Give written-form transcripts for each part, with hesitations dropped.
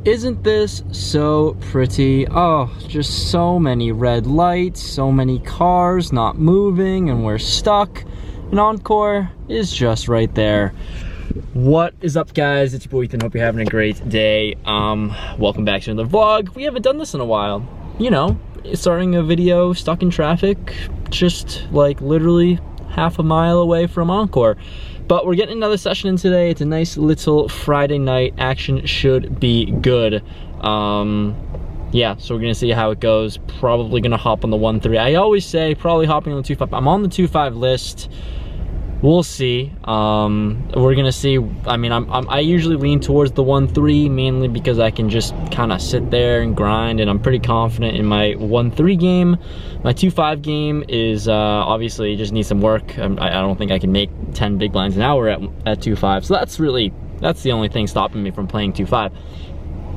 Isn't this so pretty? Oh, just so many red lights, so many cars not moving, and we're stuck. And Encore is just right there. What is up, guys? It's your boy Ethan. Hope you're having a great day. Welcome back to another vlog. We haven't done this in a while. You know, starting a video stuck in traffic, just like literally half a mile away from Encore. But we're getting another session in today. It's a nice little Friday night. Action should be good. Yeah, so we're gonna see how it goes. Probably gonna hop on the 1-3. I always say probably hopping on the 2-5. I'm on the 2-5 list. We'll see. We're gonna see. I mean, I usually lean towards the 1-3 mainly because I can just kind of sit there and grind, and I'm pretty confident in my 1-3 game. My 2-5 game is obviously just needs some work. I don't think I can make 10 big blinds an hour at 2-5. So that's the only thing stopping me from playing 2-5.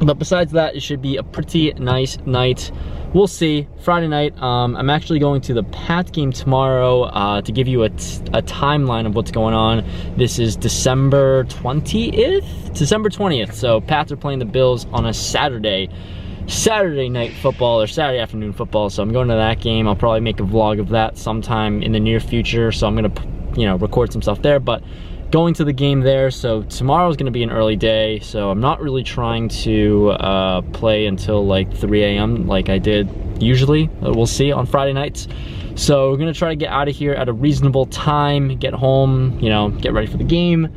But besides that, it should be a pretty nice night. We'll see. Friday night, I'm actually going to the Pat game tomorrow to give you a timeline of what's going on. This is December 20th? December 20th. So Pats are playing the Bills on a Saturday night football, or Saturday afternoon football. So I'm going to that game. I'll probably make a vlog of that sometime in the near future. So I'm going to, you know, record some stuff there. But going to the game there, so tomorrow's gonna be an early day, so I'm not really trying to play until like 3 a.m. like I did usually. We'll see on Friday nights. So we're gonna try to get out of here at a reasonable time, get home, you know, get ready for the game.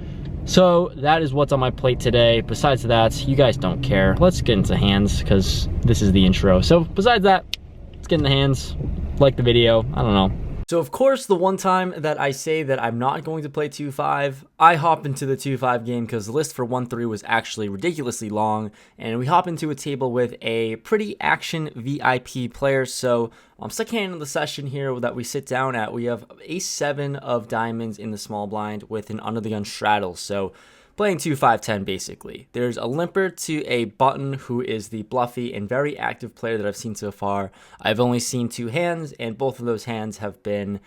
So that is what's on my plate today. Besides that, you guys don't care. Let's get into hands, because this is the intro. So besides that, let's get in the hands, like the video, I don't know. So of course, the one time that I say that I'm not going to play 2-5, I hop into the 2-5 game because the list for 1-3 was actually ridiculously long, and we hop into a table with a pretty action VIP player. So second hand of the session here that we sit down at, we have ace-7 of diamonds in the small blind with an under the gun straddle. So playing 2-5-10 basically. There's a limper to a button who is the bluffy and very active player that I've seen so far. I've only seen 2 hands, and both of those hands have been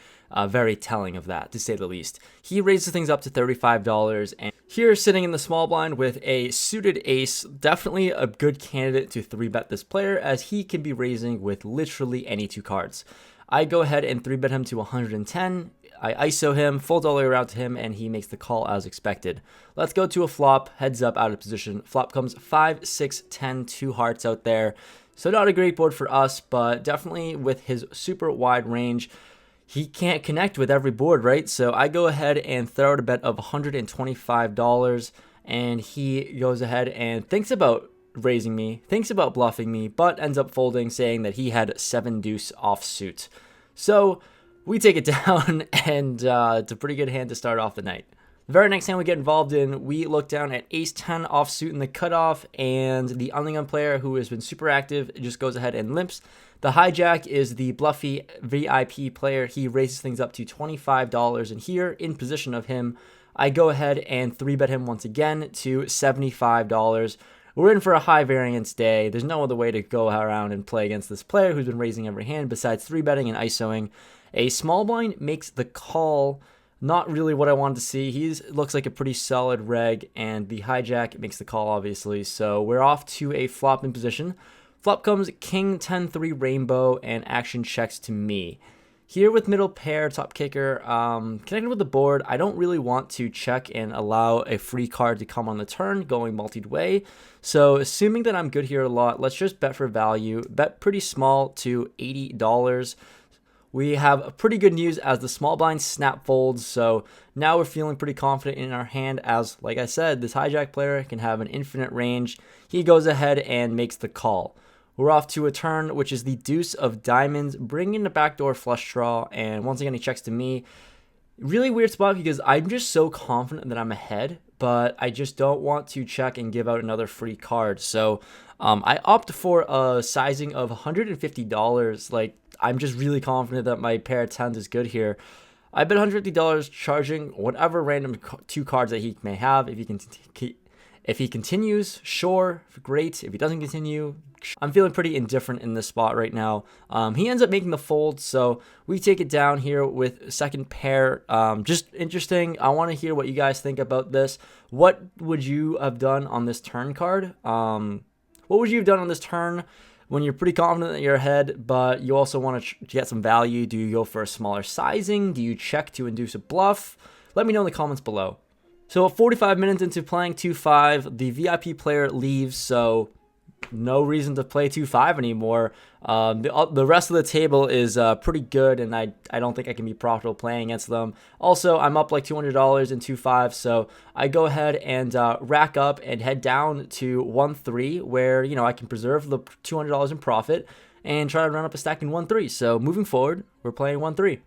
very telling of that, to say the least. He raises things up to $35, and here sitting in the small blind with a suited ace, definitely a good candidate to 3-bet this player, as he can be raising with literally any 2 cards. I go ahead and 3-bet him to 110. I ISO him, fold all the way around to him, and he makes the call as expected. Let's go to a flop, heads up, out of position. Flop comes 5, 6, 10, 2 hearts out there. So not a great board for us, but definitely with his super wide range, he can't connect with every board, right? So I go ahead and throw out a bet of $125, and he goes ahead and thinks about raising me, thinks about bluffing me, but ends up folding, saying that he had 7 deuce offsuit. So we take it down, and it's a pretty good hand to start off the night. The very next hand we get involved in, we look down at ace-10 offsuit in the cutoff, and the undergun player, who has been super active, just goes ahead and limps. The hijack is the bluffy VIP player. He raises things up to $25, and here, in position of him, I go ahead and 3-bet him once again to $75. We're in for a high variance day. There's no other way to go around and play against this player who's been raising every hand besides 3-betting and ISOing. A small blind makes the call. Not really what I wanted to see. He looks like a pretty solid reg, and the hijack makes the call, obviously. So we're off to a flop in position. Flop comes king 10-3 rainbow, and action checks to me. Here with middle pair, top kicker, connected with the board, I don't really want to check and allow a free card to come on the turn, going multi-way. So assuming that I'm good here a lot, let's just bet for value. Bet pretty small to $80. We have pretty good news as the small blind snap folds, so now we're feeling pretty confident in our hand as, like I said, this hijack player can have an infinite range. He goes ahead and makes the call. We're off to a turn, which is the deuce of diamonds, bringing the backdoor flush draw, and once again he checks to me. Really weird spot because I'm just so confident that I'm ahead, but I just don't want to check and give out another free card. So I opt for a sizing of $150. Like, I'm just really confident that my pair of 10s is good here. I bet $150 charging whatever random 2 cards that he may have. If he continues, sure, great. If he doesn't continue, I'm feeling pretty indifferent in this spot right now. He ends up making the fold, so we take it down here with second pair. Just interesting. I want to hear what you guys think about this. What would you have done on this turn card? What would you have done on this turn when you're pretty confident that you're ahead, but you also want to get some value? Do you go for a smaller sizing? Do you check to induce a bluff? Let me know in the comments below. So 45 minutes into playing 2-5, the VIP player leaves, so no reason to play 2-5 anymore. The rest of the table is pretty good, and I don't think I can be profitable playing against them. Also, I'm up like $200 in 2-5, so I go ahead and rack up and head down to 1-3, where I can preserve the $200 in profit and try to run up a stack in 1-3. So moving forward, we're playing 1-3.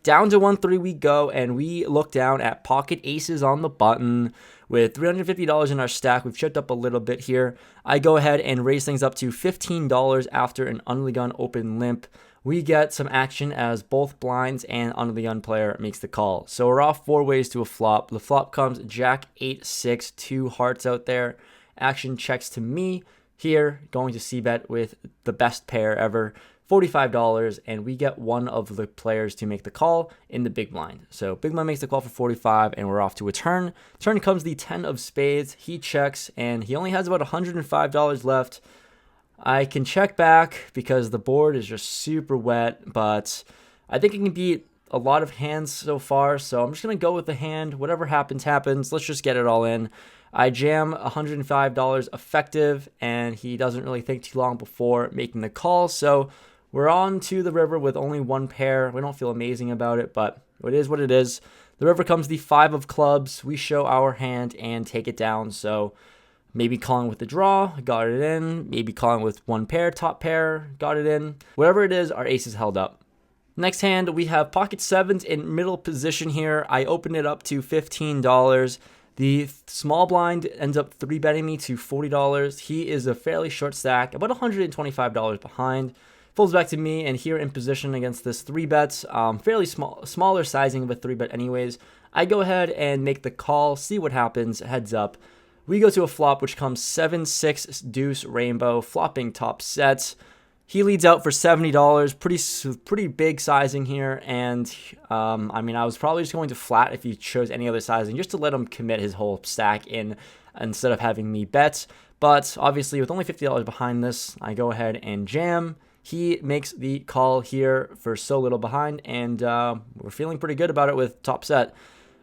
Down to 1-3 we go, and we look down at pocket aces on the button. With $350 in our stack, we've chipped up a little bit here. I go ahead and raise things up to $15 after an under the gun open limp. We get some action as both blinds and under the gun player makes the call. So we're off 4 ways to a flop. The flop comes Jack 8-6, 2 hearts out there. Action checks to me here, going to c-bet with the best pair ever. $45, and we get one of the players to make the call in the big blind. So big blind makes the call for 45, and we're off to a turn. Turn comes the 10 of spades. He checks, and he only has about $105 left. I can check back because the board is just super wet, but I think it can beat a lot of hands so far, so I'm just going to go with the hand. Whatever happens, happens. Let's just get it all in. I jam $105 effective, and he doesn't really think too long before making the call, so we're on to the river with only 1 pair. We don't feel amazing about it, but it is what it is. The river comes the 5 of clubs. We show our hand and take it down. So maybe calling with the draw, got it in. Maybe calling with 1 pair, top pair, got it in. Whatever it is, our ace is held up. Next hand, we have pocket 7s in middle position here. I open it up to $15. The small blind ends up 3-betting me to $40. He is a fairly short stack, about $125 behind. Folds back to me, and here in position against this 3-bets, fairly smaller sizing of a 3-bet anyways. I go ahead and make the call, see what happens, heads up. We go to a flop, which comes 7-6 deuce rainbow, flopping top sets. He leads out for $70, pretty big sizing here, and I mean, I was probably just going to flat if he chose any other sizing, just to let him commit his whole stack in instead of having me bet. But obviously, with only $50 behind this, I go ahead and jam. He makes the call here for so little behind, and we're feeling pretty good about it with top set.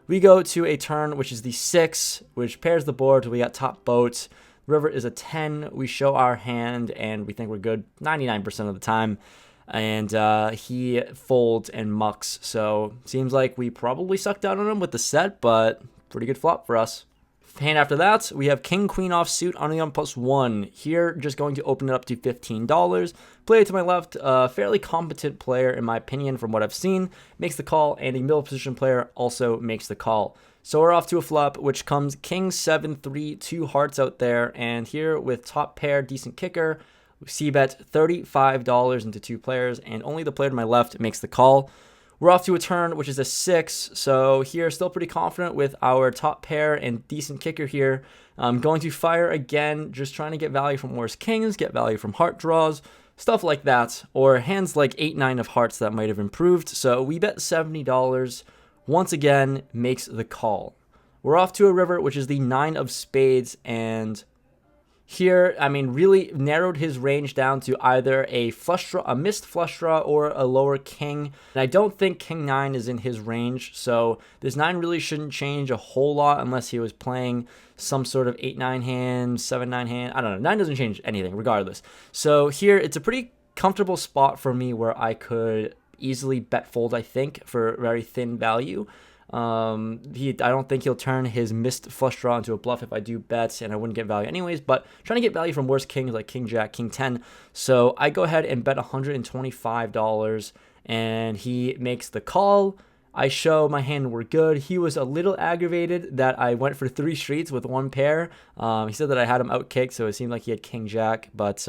We go to a turn, which is the 6, which pairs the board. We got top boat. River is a 10. We show our hand, and we think we're good 99% of the time. And he folds and mucks, so seems like we probably sucked out on him with the set, but pretty good flop for us. Hand after that, we have king queen offsuit on the +1. Here, just going to open it up to $15. Player to my left, a fairly competent player in my opinion from what I've seen, makes the call, and a middle position player also makes the call. So we're off to a flop, which comes king 7-3, 2 hearts out there, and here with top pair, decent kicker, we c-bet $35 into 2 players, and only the player to my left makes the call. We're off to a turn, which is a 6, so here still pretty confident with our top pair and decent kicker here. I'm going to fire again, just trying to get value from worse kings, get value from heart draws, stuff like that, or hands like 8-9 of hearts that might have improved. So we bet $70, once again makes the call. We're off to a river, which is the 9 of spades, and here, I mean, really narrowed his range down to either a flush draw, a missed flush draw, or a lower king. And I don't think king 9 is in his range, so this 9 really shouldn't change a whole lot unless he was playing some sort of 8-9 hand, 7-9 hand. I don't know. 9 doesn't change anything, regardless. So here, it's a pretty comfortable spot for me where I could easily bet fold, I think, for very thin value. I don't think he'll turn his missed flush draw into a bluff if I do bets, and I wouldn't get value anyways, but trying to get value from worse kings like king jack, king 10. So I go ahead and bet $125, and he makes the call. I show my hand we're good. He was a little aggravated that I went for 3 streets with 1 pair. He said that I had him outkicked, so it seemed like he had king jack, but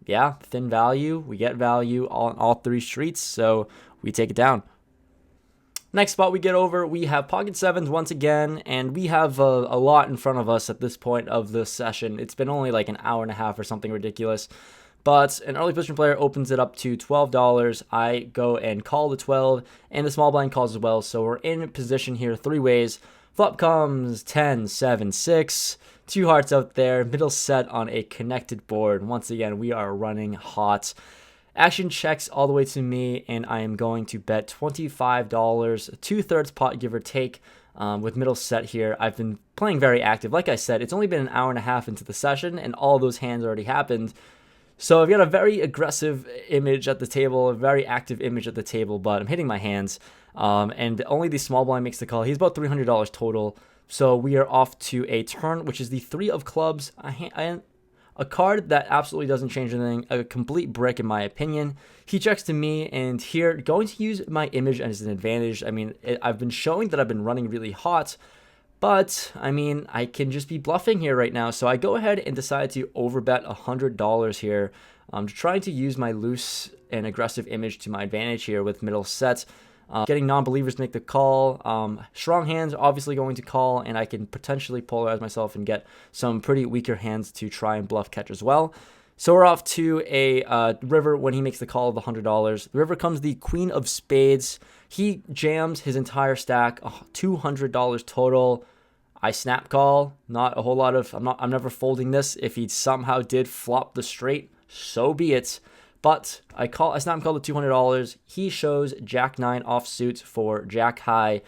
yeah, thin value. We get value on all 3 streets, so we take it down. Next spot we get over, we have pocket 7s once again, and we have a lot in front of us at this point of the session. It's been only like an hour and a half or something ridiculous, but an early position player opens it up to $12. I go and call the 12, and the small blind calls as well, so we're in position here 3 ways. Flop comes 10, 7, 6, 2 hearts out there, middle set on a connected board. Once again, we are running hot. Action checks all the way to me, and I am going to bet $25, 2/3 pot, give or take, with middle set here. I've been playing very active. Like I said, it's only been an hour and a half into the session, and all those hands already happened. So I've got a very aggressive image at the table, a very active image at the table, but I'm hitting my hands. And only the small blind makes the call. He's about $300 total. So we are off to a turn, which is the 3 of clubs. A card that absolutely doesn't change anything, a complete brick in my opinion. He checks to me, and here, going to use my image as an advantage. I mean, I've been showing that I've been running really hot, but, I mean, I can just be bluffing here right now. So I go ahead and decide to overbet $100 here. Trying to use my loose and aggressive image to my advantage here with middle sets. Getting non-believers to make the call. Strong hands obviously going to call, and I can potentially polarize myself and get some pretty weaker hands to try and bluff catch as well. So we're off to a river when he makes the call of the $100. The river comes the queen of spades. He jams his entire stack, $200 total. I snap call. Not a whole lot of. I'm never folding this. If he somehow did flop the straight, so be it. But I snap call the $200. He shows Jack 9 offsuit for Jack high,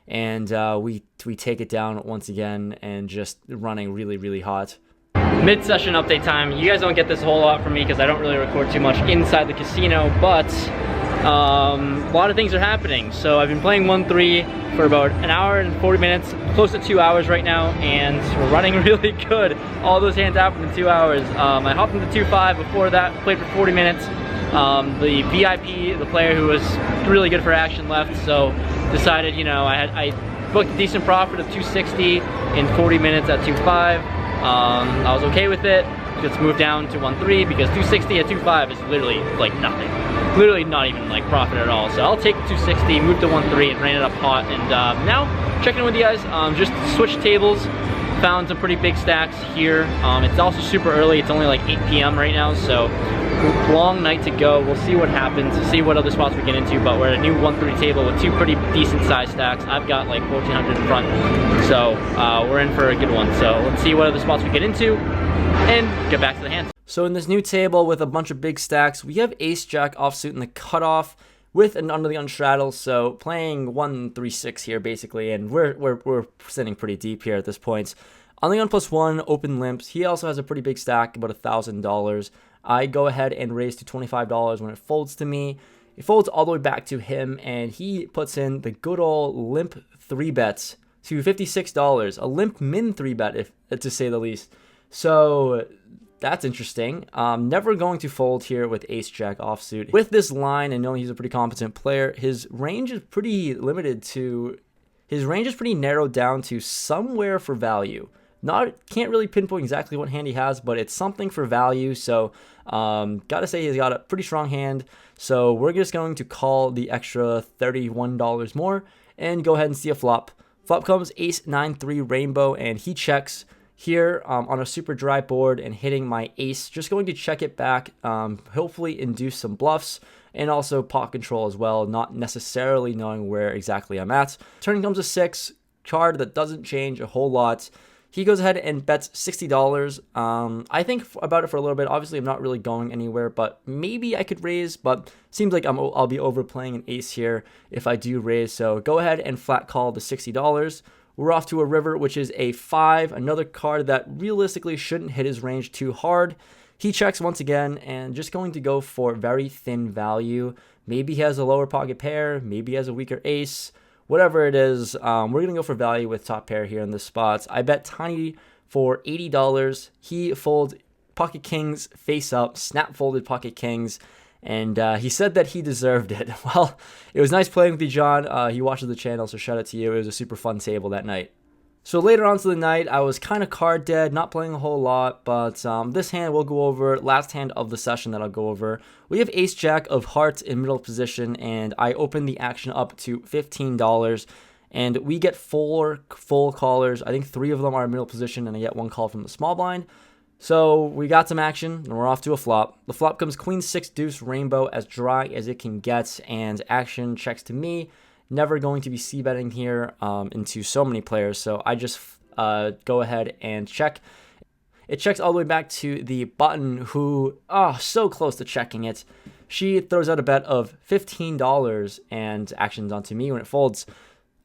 and we take it down once again and just running really, really hot. Mid-session update time. You guys don't get this a whole lot from me because I don't really record too much inside the casino, but a lot of things are happening. So I've been playing 1-3 for about an hour and 40 minutes, close to 2 hours right now, and we're running really good. All those hands happened in 2 hours. I hopped into 2-5 before that, played for 40 minutes. The VIP, the player who was really good for action, left, so decided, you know, I booked a decent profit of 260 in 40 minutes at 2-5. I was okay with it. Let's move down to 1-3 because 260 at 2-5 is literally like nothing. Literally not even like profit at all. So I'll take 260, move to 1-3, and ran it up hot. And now checking in with you guys. Just switched tables, found some pretty big stacks here. It's also super early. It's only like 8 p.m. right now, so long night to go. We'll see what happens, see what other spots we get into. But we're at a new 1-3 table with 2 pretty decent sized stacks. I've got like 1,400 in front, so we're in for a good one. So let's see what other spots we get into and get back to the hand. So in this new table with a bunch of big stacks, we have ace jack offsuit in the cutoff with an under the unstraddle. So playing 1-3-6 here basically, and we're sitting pretty deep here at this point. On the +1 open limps, he also has a pretty big stack, about $1,000. I go ahead and raise to $25 when it folds to me. It folds all the way back to him, and he puts in the good old limp 3-bets to $56. A limp min 3-bet, if to say the least. So that's interesting. Never going to fold here with ace jack offsuit. With this line and knowing he's a pretty competent player, his range is pretty limited to, his range is pretty narrowed down to somewhere for value. Can't really pinpoint exactly what hand he has, but it's something for value. So gotta say he's got a pretty strong hand. So we're just going to call the extra $31 more and go ahead and see a flop. Flop comes ace 9-3 rainbow, and he checks here on a super dry board and hitting my ace. Just going to check it back, hopefully induce some bluffs and also pot control as well, not necessarily knowing where exactly I'm at. Turn comes a 6, card that doesn't change a whole lot. He goes ahead and bets $60. I think about it for a little bit. Obviously, I'm not really going anywhere, but maybe I could raise, but seems like I'll be overplaying an ace here if I do raise. So go ahead and flat call the $60. We're off to a river, which is a 5, another card that realistically shouldn't hit his range too hard. He checks once again and just going to go for very thin value. Maybe he has a lower pocket pair, maybe he has a weaker ace. Whatever it is, we're going to go for value with top pair here in the spots. I bet tiny for $80. He folds pocket kings face up, snap folded pocket kings, and he said that he deserved it. Well, it was nice playing with you, John. He watches the channel, so shout out to you. It was a super fun table that night. So later on to the night, I was kind of card dead, not playing a whole lot, but this hand we'll go over, last hand of the session that I'll go over. We have ace jack of hearts in middle position, and I open the action up to $15, and we get 4 full callers. I think 3 of them are in middle position, and I get 1 call from the small blind. So we got some action, and we're off to a flop. The flop comes queen 6 deuce rainbow, as dry as it can get, and action checks to me. Never going to be c-betting here into so many players, so I just go ahead and check. It checks all the way back to the button who, so close to checking it. She throws out a bet of $15 and actions onto me when it folds.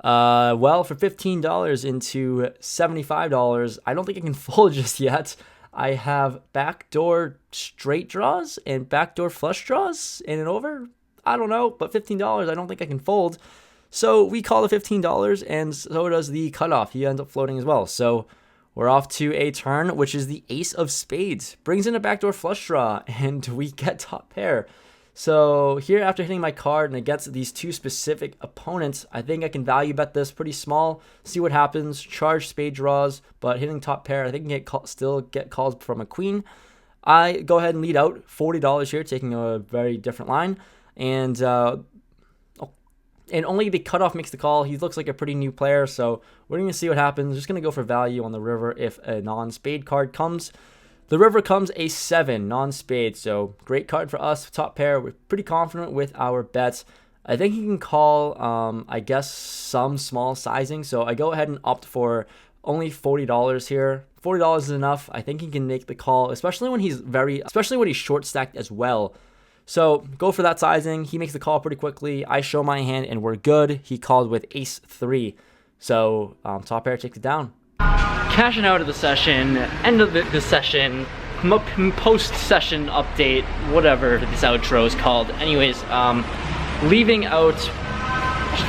Well, for $15 into $75, I don't think I can fold just yet. I have backdoor straight draws and backdoor flush draws in and over. I don't know, but $15, I don't think I can fold. So we call the $15, and so does the cutoff. He ends up floating as well. So we're off to a turn, which is the ace of spades. Brings in a backdoor flush draw, and we get top pair. So here, after hitting my card and against these two specific opponents, I think I can value bet this pretty small, see what happens, charge spade draws, but hitting top pair, I think I can still get calls from a queen. I go ahead and lead out $40 here, taking a very different line, and only the cutoff makes the call. He looks like a pretty new player, so we're going to see what happens. Just going to go for value on the river if a non-spade card comes. The river comes a 7, non-spade, so great card for us. Top pair, we're pretty confident with our bets. I think he can call, I guess, some small sizing, so I go ahead and opt for only $40 here. $40 is enough. I think he can make the call, especially when he's short stacked as well. So go for that sizing. He makes the call pretty quickly. I show my hand, and we're good. He called with ace 3, so top pair takes it down. Cashing out of the session, end of the session, post-session update, whatever this outro is called. Anyways, leaving out,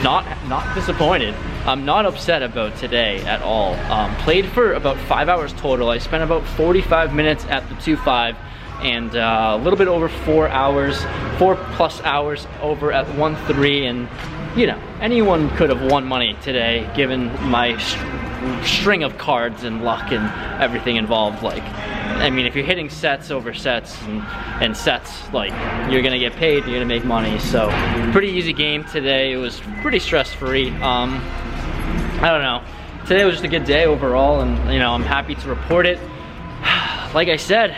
not disappointed. I'm not upset about today at all. Played for about 5 hours total. I spent about 45 minutes at the 2-5 and a little bit over 4 hours, 4+ hours over at 1-3, and you know, anyone could have won money today given my string of cards and luck and everything involved. Like, I mean, if you're hitting sets over sets and sets, like, you're gonna get paid, you're gonna make money. So pretty easy game today. It was pretty stress-free. I don't know, today was just a good day overall, and you know, I'm happy to report it. Like I said,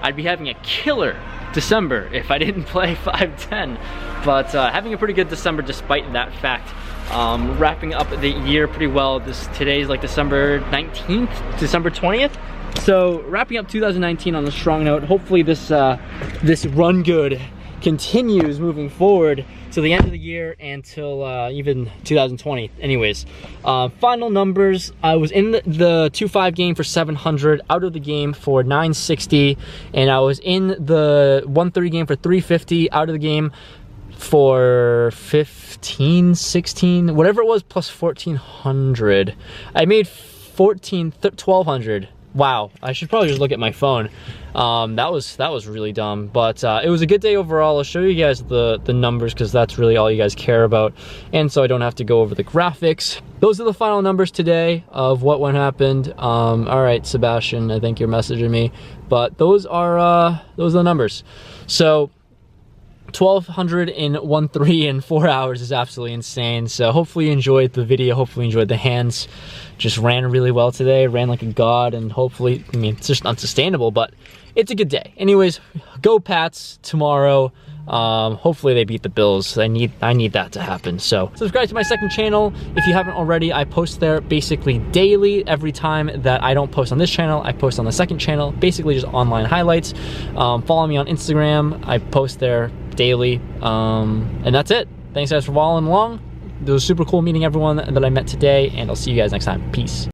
I'd be having a killer December if I didn't play 5-10, but having a pretty good December despite that fact. Wrapping up the year pretty well. Today's like December 19th, December 20th. So wrapping up 2019 on a strong note. Hopefully this run good continues moving forward to the end of the year and till even 2020. Anyways, final numbers. I was in the 2-5 game for 700, out of the game for 960, and I was in the 1-3 game for 350, out of the game for 15, 16, whatever it was, plus 1400. I made 1200. Wow, I should probably just look at my phone. That was really dumb, but it was a good day overall. I'll show you guys the numbers because that's really all you guys care about, and so I don't have to go over the graphics. Those are the final numbers today of what happened. All right, Sebastian, I think you're messaging me, but those are the numbers. So 1200 in 1-3 in 4 hours is absolutely insane. So hopefully you enjoyed the video, hopefully you enjoyed the hands. Just ran really well today, ran like a god, and hopefully, I mean, it's just unsustainable, but it's a good day. Anyways, go Pats tomorrow. Hopefully they beat the Bills. I need that to happen. So subscribe to my second channel if you haven't already. I post there basically daily. Every time that I don't post on this channel, I post on the second channel, basically just online highlights. Follow me on Instagram. I post there daily, and that's it. Thanks guys for following along. It was super cool meeting everyone that I met today, and I'll see you guys next time. Peace.